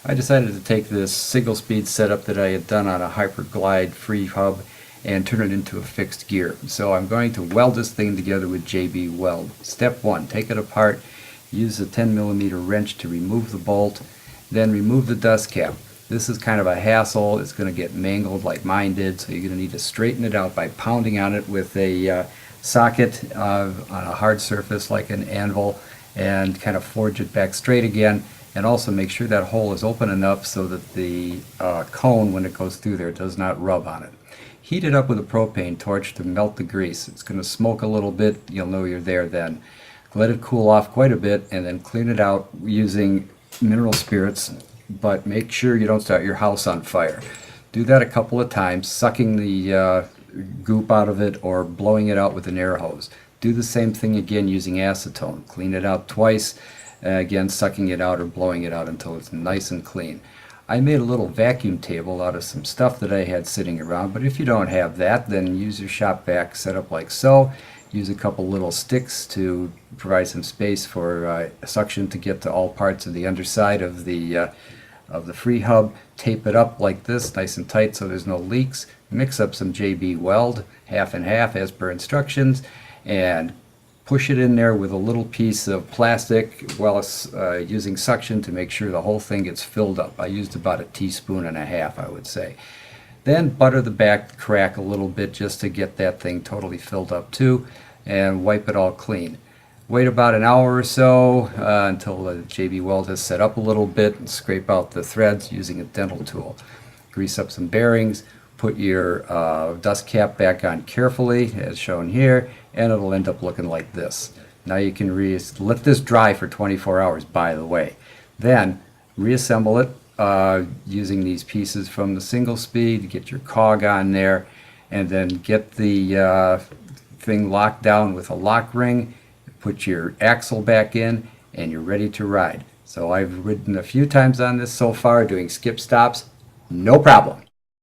I decided to take this single speed setup that I had done on a Hyperglide Freehub and turn it into a fixed gear. So I'm going to weld this thing together with JB Weld. Step 1, take it apart, use a 10mm wrench to remove the bolt, then remove the dust cap. This is kind of a hassle. It's going to get mangled like mine did, so you're going to need to straighten it out by pounding on it with a socket on a hard surface like an anvil and kind of forge it back straight again. And also make sure that hole is open enough so that the cone, when it goes through there, does not rub on it. Heat it up with a propane torch to melt the grease. It's going to smoke a little bit. You'll know you're there then. Let it cool off quite a bit and then clean it out using mineral spirits, but make sure you don't start your house on fire. Do that a couple of times, sucking the goop out of it or blowing it out with an air hose. Do the same thing again using acetone. Clean it out twice. Again, sucking it out or blowing it out until it's nice and clean. I made a little vacuum table out of some stuff that I had sitting around, but if you don't have that, then use your shop vac setup like so. Use a couple little sticks to provide some space for suction to get to all parts of the underside of the Freehub. Tape it up like this, nice and tight so there's no leaks. Mix up some JB Weld, half and half as per instructions, and push it in there with a little piece of plastic while using suction to make sure the whole thing gets filled up. I used about 1.5 teaspoons, I would say. Then butter the back crack a little bit just to get that thing totally filled up too, and wipe it all clean. Wait about an hour or so until the JB Weld has set up a little bit, and scrape out the threads using a dental tool. Grease up some bearings, put your dust cap back on carefully as shown here, and it'll end up looking like this. Now you can let this dry for 24 hours, by the way. Then reassemble it using these pieces from the single speed, get your cog on there, and then get the thing locked down with a lock ring, put your axle back in, and you're ready to ride. So I've ridden a few times on this so far, doing skip stops, no problem.